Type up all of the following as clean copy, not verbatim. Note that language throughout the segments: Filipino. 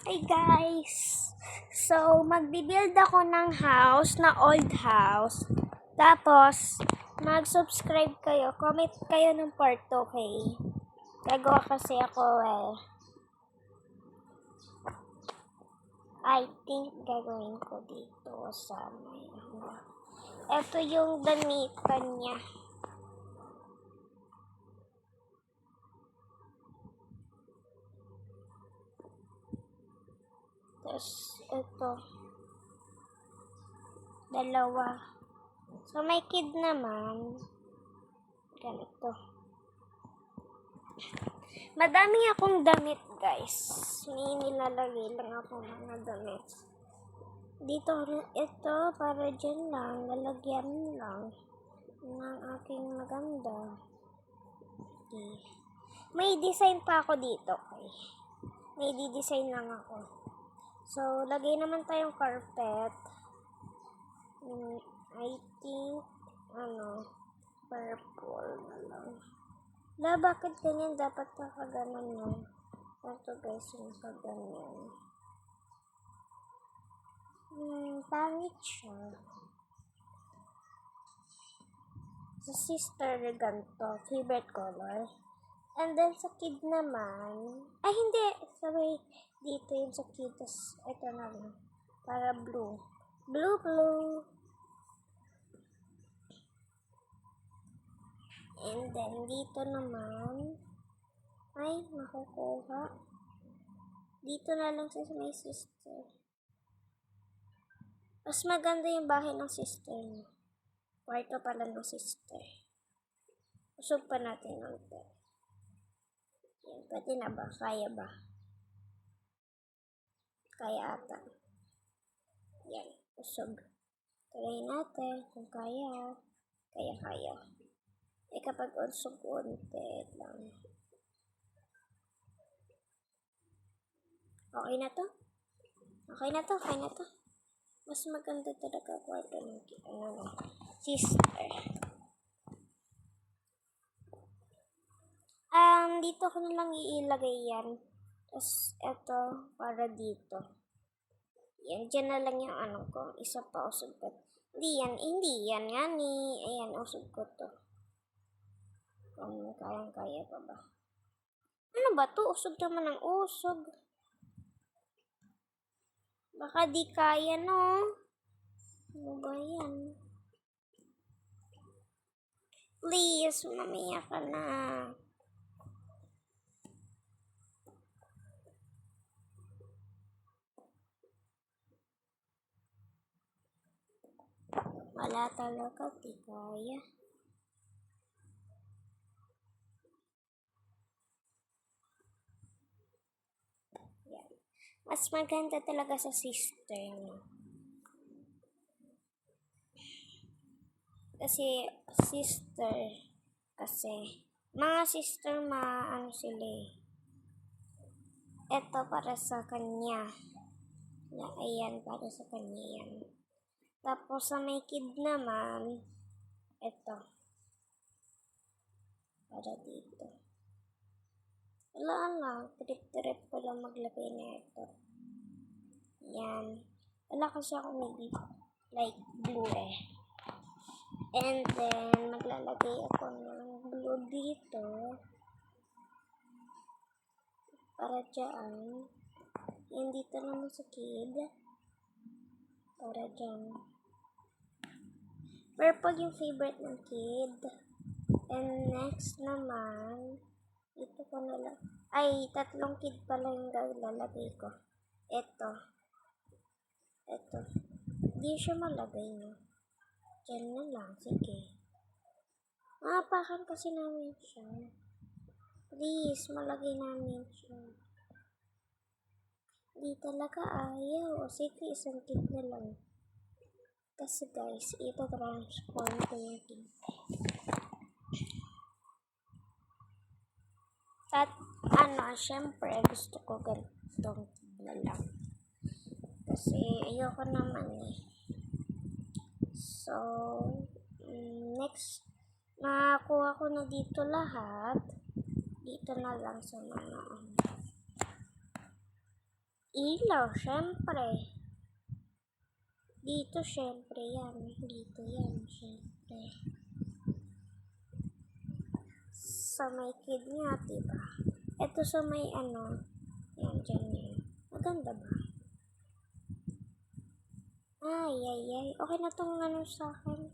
Hey guys! So, magbibuild ako ng house, na old house. Tapos, mag-subscribe kayo, comment kayo ng part 2, okay? Gagawa kasi ako I think gagawin ko dito sa may Ito yung damitan niya. Tapos, ito. Dalawa. So, may kid naman. Ganito. Madami akong damit, guys. May nilalagay lang ako mga damit. Dito, ito, para dyan lang. Lalagyan lang ng aking maganda. Okay. May design pa ako dito, okay? May di-design lang ako. So, lagay naman tayong carpet. I think, purple na lang. Bakit ganyan? Dapat nakaganon yun. Ito guys, nakaganyan. Pangit siya. Sa sister, ganito. Favorite color. And then, sa kid naman, hindi. Sorry. Dito yung sa kid. Tapos, ito na lang. Para blue. Blue. And then, dito naman, ay, makukuha. Dito na lang sa may sister. Mas maganda yung bahay ng sister niya. Kwarto pala ng sister. Usog pa natin ng ito. Yan, pwede na ba? Kaya ba? Kaya ata. Yan, usog. Try natin kung kaya. Kaya. Kapag usog unti lang. Okay na to? Mas maganda talaga kwarto ng sister. Dito ko na lang iilagay yan. Tapos, ito, para dito. Yan, dyan na lang yung ko. Isa pa, usog ko. Hindi yan nga ni. Ayan, usog ko to. Kung kaya pa ba? Ano ba to? Usog naman ang usog. Baka di kaya, no? Ano ba yan? Please, mamaya ka na. Wala talaga, di kaya. Yan. Mas maganda talaga sa sister niya. Kasi mga sister sila Ito para sa kanya. Ayan, para sa kanya yan. Tapos sa may kid naman, ito. Para dito. Wala, trip ko lang maglagay na ito. Yan. Wala kasi ako maybe like blue And then, maglalagay ako ng blue dito. Para dyan. Yan dito naman sa kid. Para dyan. Purple yung favorite ng kid. And next naman, ito ko na lang. Ay, 3 kid pala yung lalagay ko. Ito. Hindi siya malagay na. Diyan na lang. Sige. Maapakan kasi namin siya. Please, malagay namin siya. Di talaga ayaw. O sige, isang kid na lang. Kasi guys, ito transform ko yung kid. At syempre, gusto ko ganitong kid na lang. Kasi ayoko naman So, next, nakakuha ko na dito lahat. Dito na lang sa mga Ilaw, syempre. Dito, syempre, yan. Dito, yan, syempre. Sa may kidnap, diba? Ito sa may ano. Yan, dyan yan. Maganda ba? Ay, ay, ay. Okay na tong ano sa akin.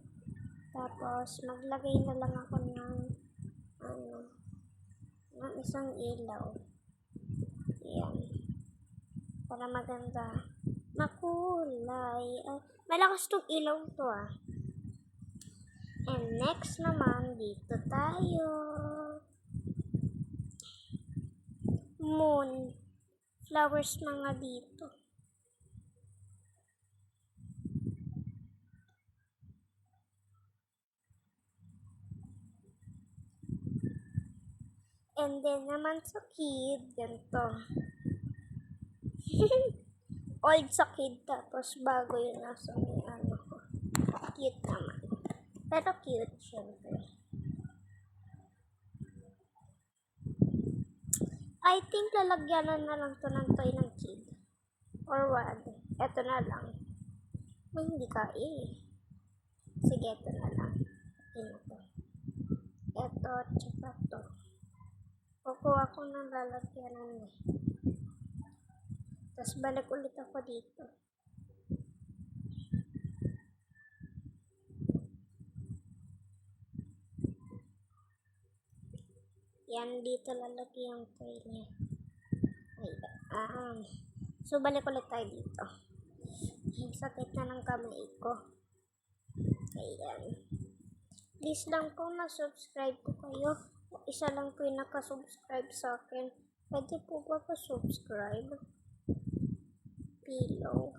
Tapos, maglagay na lang ako ng ano, ng isang ilaw. Yan. Para maganda. Makulay. Ay, malakas tong ilaw to ah. And next naman, dito tayo. Moon. Flowers mga dito. And then naman sa kid, ganito. Old sa kid, tapos bago yun nasa may ano ko. Cute naman. Pero cute, syempre. I think lalagyanan na lang to ng toy ng kid. Or what? Eto na lang. May hindi ka eh. Sige, eto na lang. Ito. Eto, tsaka to. Kukuha ko ng lalagyanan eh. Tapos balik ulit ako dito. Yan, dito lalagyan yung toy niya. Ayan. So, balik ulit tayo dito. Ang sakit na ng kamay ko. Ayan. Please lang po ma-subscribe po kayo. Isa lang po yung nakasubscribe sa akin. Pwede po ba pa-subscribe? Pillow.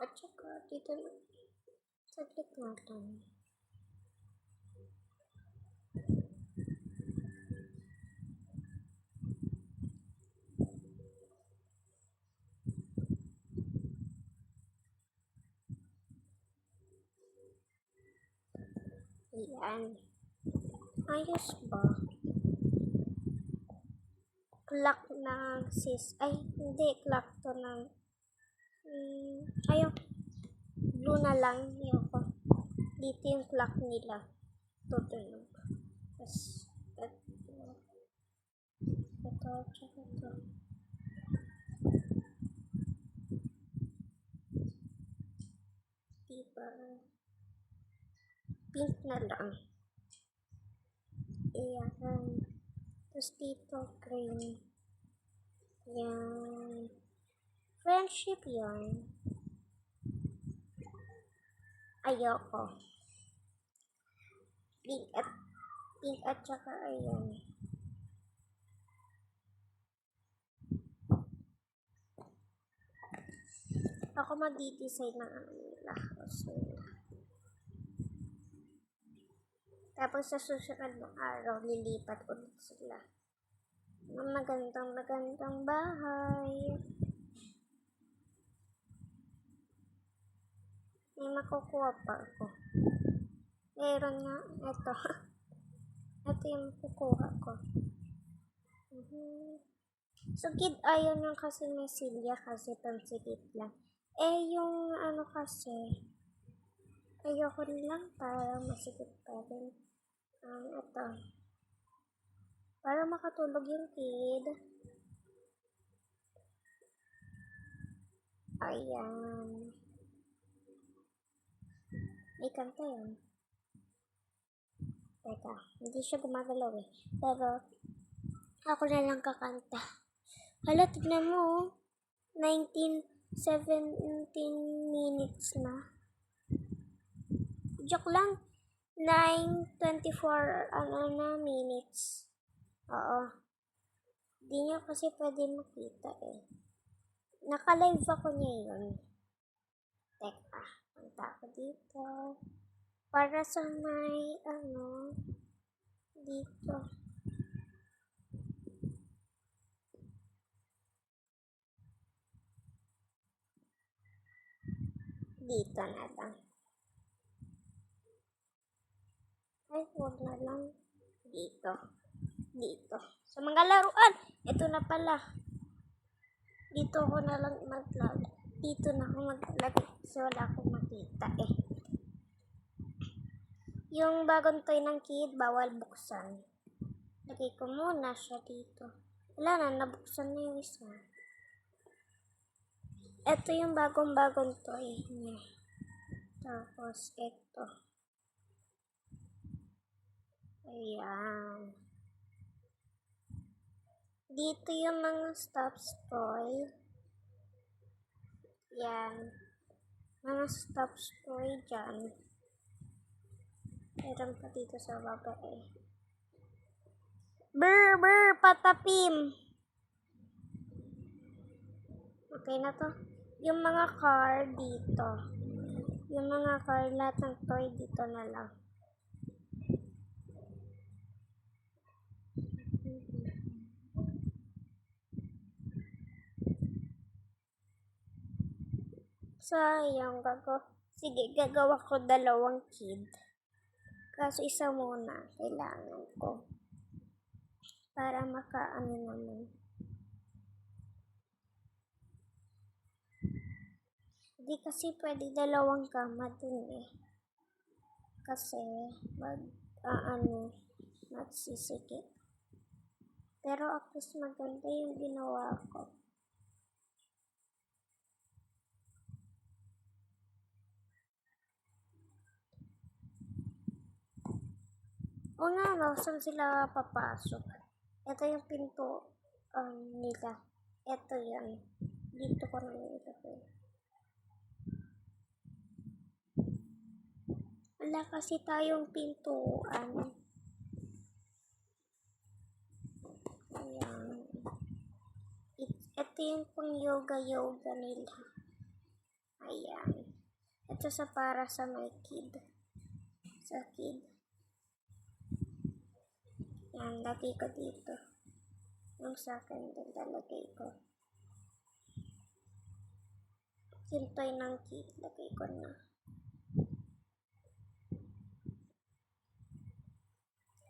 At saka, dito lang. Saglit nga lang. Ayan. Ayos ba? Clock na sis. Ay, hindi. Clock to ng ayaw. Blue na lang. Ayoko. Dito yung clock nila. Tutunog. Tapos, ito, tsaka ito. Diba? Pink na lang. Ayan. Tapos dito, green. Yan. Friendship yan. Ayoko. Pink at saka ayan. Ako mag-design ng ano nila. Tapos sa susunod ng araw, lilipat ulit sila. Magandang bahay. May makukuha pa ako. Meron nga, ito. Ito yung makukuha ko. So, kid, ayaw nyo kasi may silya kasi pansikip lang. Eh, yung ano kasi, ayoko lang para masikip pa rin. Ito. Para makatulog yung kid. Ayan. May kanta yan. Teka, hindi siya gumagalaw eh. Pero, ako na lang kakanta. Hala, tignan mo. 17 minutes na. Joke lang. 9:24 minutes. Oo. Di nyo kasi pwede makita eh. Naka-live ako ngayon. Teka, punta ako dito. Para sa may, dito. Dito na lang. Ay, huwag na lang. Dito. Sa mga laruan. Ito na pala. Dito ako na lang maglalagay. Dito na ako maglalagay kasi wala akong makita eh. Yung bagong toy ng kid, bawal buksan. Lagay ko muna siya dito. Wala na, nabuksan na yung isa. Ito yung bagong toy niya. Tapos, ito. Ayan. Dito yung mga stuffed toy. Yan. Mga stuffed toy dyan. Meron pa dito sa baba eh. Brr, patapim. Okay na to. Yung mga car dito. Yung mga car, lahat ng toy dito na lang. Sayang, sige, gagawa ko 2 kid. Kaso isa muna, kailangan ko. Para makaano naman. Hindi kasi pwede 2 kama dun eh. Kasi, magsisikip. Pero at least maganda yung ginawa ko. O nga, saan sila papasok? Ito yung pinto nila. Ito yan. Dito ko na nilagay. Wala kasi tayong pintuan. Ayan. Ito yung pang yoga nila. Ayan. Ito para sa may kid. Sa kid. Yan, lagay ko dito. Yung sa akin din lalagay ko. Yung toy ng kid, lagay ko na.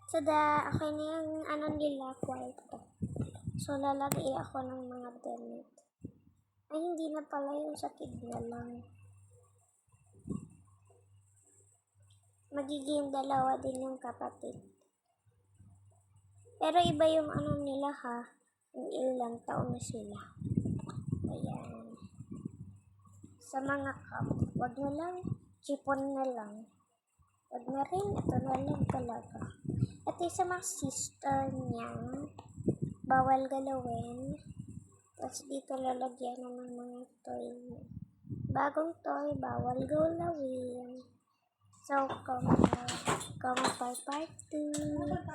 Tada, okay na yung nila, kwarto. So, lalagay ako ng mga damit. Ay, hindi na pala yung sa kid na lang. Magiging 2 din yung kapatid. Pero iba yung nila ha. Yung ilang taon na sila. Ayan. Sa mga cup, wag na lang. Chipon na lang. Wag na rin. Ito na lang talaga. Ito yung sa mga sister niya. Bawal galawin. Tapos dito lalagyan na ng mga toy niya. Bagong toy, bawal galawin. So, come part 2.